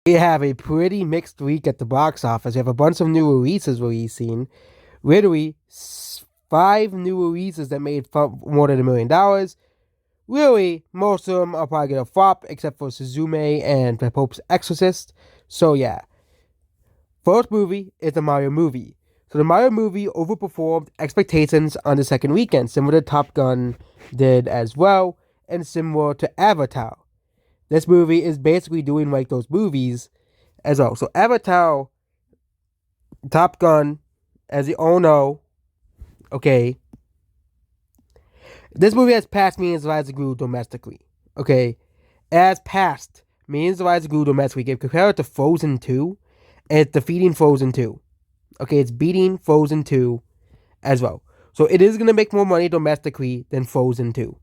We have a pretty mixed week at the box office. We have a bunch of new releases releasing. Literally, five new releases that made more than $1 million. Really, most of them are probably gonna flop, except for Suzume and The Pope's Exorcist. So yeah, first movie is the Mario movie. So the Mario movie overperformed expectations on the second weekend, similar to Top Gun did as well, and similar to Avatar. This movie is basically doing like those movies as well. So Avatar, Top Gun, as you all know, okay, this movie has passed Millions of Lives Grew domestically. Okay, it has passed Millions of Lives Grew domestically. If you compare it to Frozen 2, it's defeating Frozen 2. Okay, it's beating Frozen 2 as well. So it is going to make more money domestically than Frozen 2.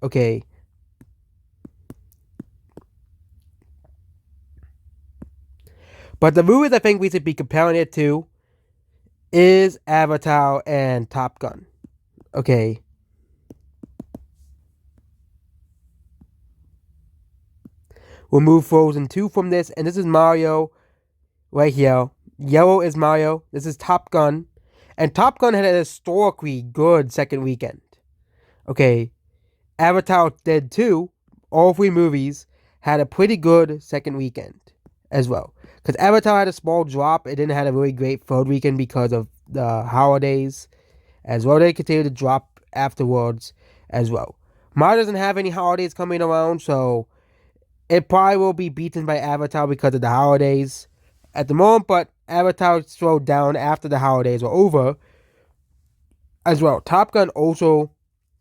Okay. But the movies I think we should be comparing it to is Avatar and Top Gun. Okay. We'll move Frozen 2 from this, and this is Mario right here. Yellow is Mario. This is Top Gun. And Top Gun had a historically good second weekend. Okay. Avatar did too. All three movies had a pretty good second weekend as well. Because Avatar had a small drop. It didn't have a really great third weekend because of the holidays as well. They continued to drop afterwards as well. Mario doesn't have any holidays coming around, so it probably will be beaten by Avatar because of the holidays at the moment, but Avatar slowed down after the holidays were over as well. Top Gun also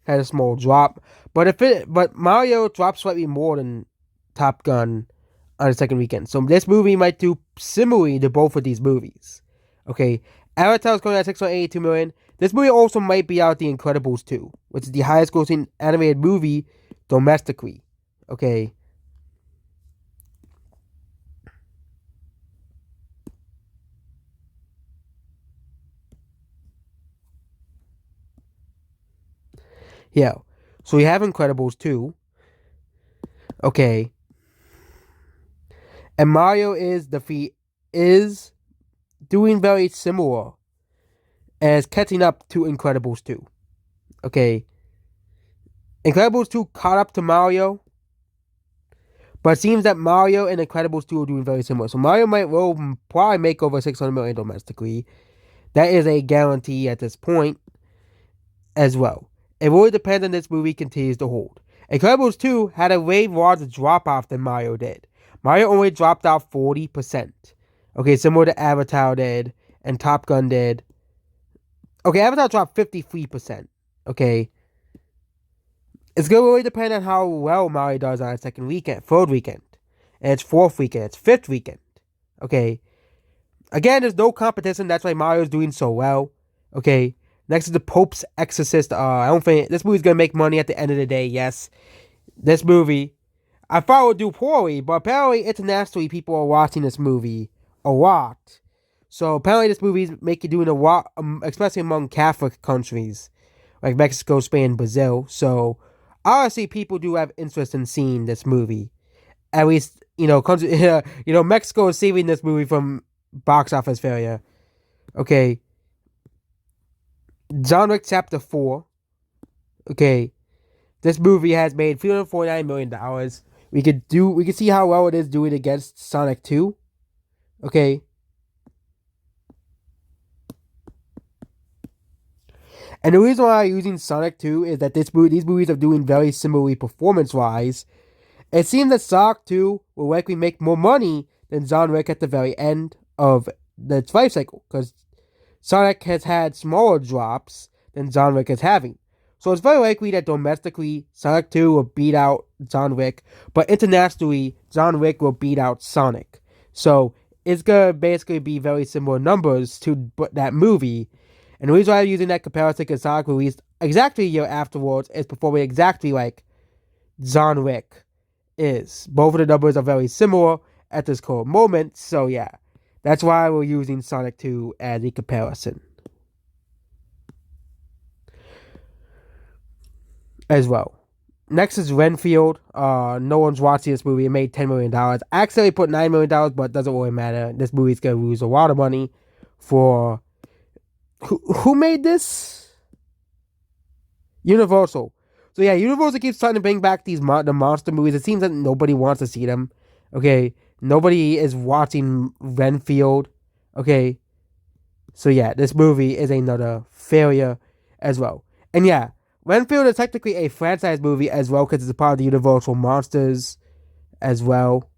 had a small drop, but Mario dropped slightly more than Top Gun on the second weekend. So this movie might do similarly to both of these movies. Okay, Avatar is going at 682 million. This movie also might be out The Incredibles 2, which is the highest grossing animated movie domestically. Okay. Yeah. So we have Incredibles 2. Okay. And Mario is doing very similar as catching up to Incredibles 2. Okay. Incredibles 2 caught up to Mario, but it seems that Mario and Incredibles 2 are doing very similar. So Mario will probably make over 600 million domestically. That is a guarantee at this point as well. It really depends on this movie continues to hold. Incredibles 2 had a way larger drop off than Mario did. Mario only dropped out 40%. Okay, similar to Avatar did and Top Gun did. Okay, Avatar dropped 53%. Okay. It's going to really depend on how well Mario does on its second weekend, third weekend, and its fourth weekend, its fifth weekend. Okay. Again, there's no competition. That's why Mario's doing so well. Okay. Next is The Pope's Exorcist. I don't think this movie's gonna make money at the end of the day. Yes, this movie, I thought it would do poorly, but apparently internationally people are watching this movie a lot. So apparently this movie's doing a lot, especially among Catholic countries like Mexico, Spain, Brazil. So honestly, people do have interest in seeing this movie. At least Mexico is saving this movie from box office failure. Okay. John Wick Chapter 4. Okay. This movie has made $349 million. We could see how well it is doing against Sonic 2. Okay. And the reason why I'm using Sonic 2 is that these movies are doing very similarly performance-wise. It seems that Sonic 2 will likely make more money than John Wick at the very end of its life cycle, because Sonic has had smaller drops than John Wick is having. So it's very likely that domestically, Sonic 2 will beat out John Wick, but internationally, John Wick will beat out Sonic. So it's going to basically be very similar numbers to that movie. And the reason why I'm using that comparison is Sonic released exactly a year afterwards is performing exactly like John Wick is. Both of the numbers are very similar at this current moment. So yeah, that's why we're using Sonic 2 as a comparison as well. Next is Renfield. No one's watching this movie. It made $10 million. I accidentally put $9 million, but it doesn't really matter. This movie's gonna lose a lot of money for who made this? Universal. So yeah, Universal keeps trying to bring back the monster movies. It seems that nobody wants to see them. Okay, nobody is watching Renfield. Okay, so yeah, this movie is another failure as well. And yeah, Renfield is technically a franchise movie as well because it's a part of the Universal Monsters as well.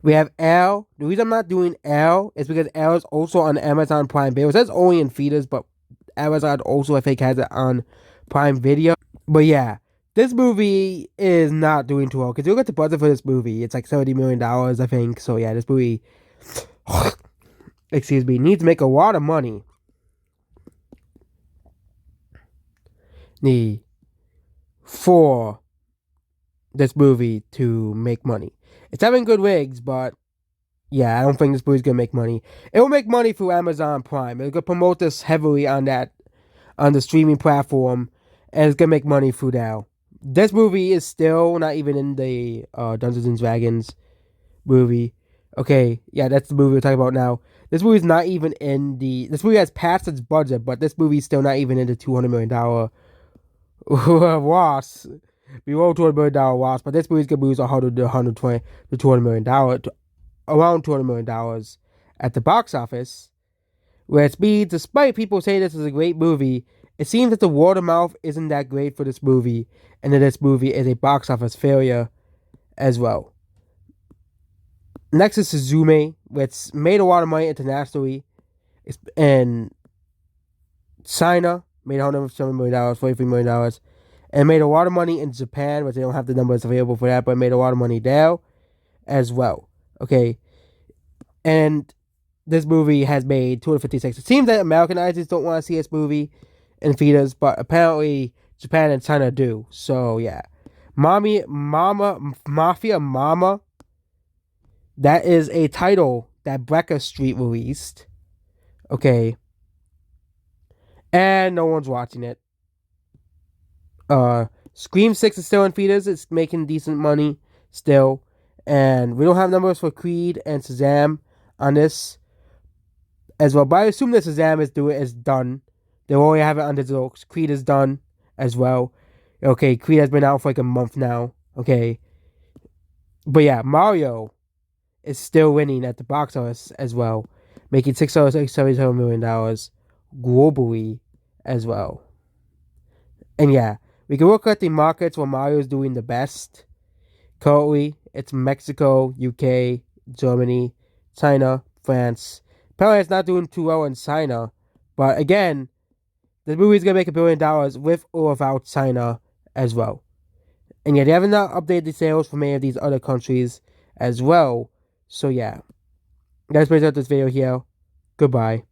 We have L. The reason I'm not doing L is because L is also on Amazon Prime Video. It says only in theaters, but Amazon also, I think, has it on Prime Video. But yeah, this movie is not doing too well. Because you look at the budget for this movie, it's like $70 million, I think. So yeah, this movie, excuse me, needs to make a lot of money. For this movie to make money. It's having good wigs, but yeah, I don't think this movie's gonna make money. It will make money through Amazon Prime. It'll promote this heavily on the streaming platform, and it's gonna make money through now. This movie is still not even in the Dungeons and Dragons movie. Okay, yeah, that's the movie we're talking about now. This movie's not even in the. This movie has passed its budget, but this movie's still not even in the $200 million loss. Below $200 million loss, but this movie's gonna lose 100 to 120 to $200 million, around $200 million at the box office. Which means, despite people saying this is a great movie, it seems that the word of mouth isn't that great for this movie, and that this movie is a box office failure as well. Next is Suzume, which made a lot of money internationally. It's in China, made $170 million, $43 million, and made a lot of money in Japan, which they don't have the numbers available for that, but made a lot of money there as well. Okay, and this movie has made 256. It seems that Americanizers don't want to see this movie in theaters, but apparently Japan and China do. So yeah, Mafia Mama. That is a title that Brecka Street released. Okay, and no one's watching it. Scream 6 is still in theaters. It's making decent money still, and we don't have numbers for Creed and Shazam on this as well. But I assume that Shazam is done. They only have it on digital. Creed is done as well. Okay, Creed has been out for like a month now. Okay, but yeah, Mario is still winning at the box office as well, making $677 million globally as well. And yeah, we can look at the markets where Mario is doing the best. Currently, it's Mexico, UK, Germany, China, France. Apparently, it's not doing too well in China. But again, the movie is going to make $1 billion with or without China as well. And yeah, they haven't updated the sales for many of these other countries as well. So yeah, that's brings up this video here. Goodbye.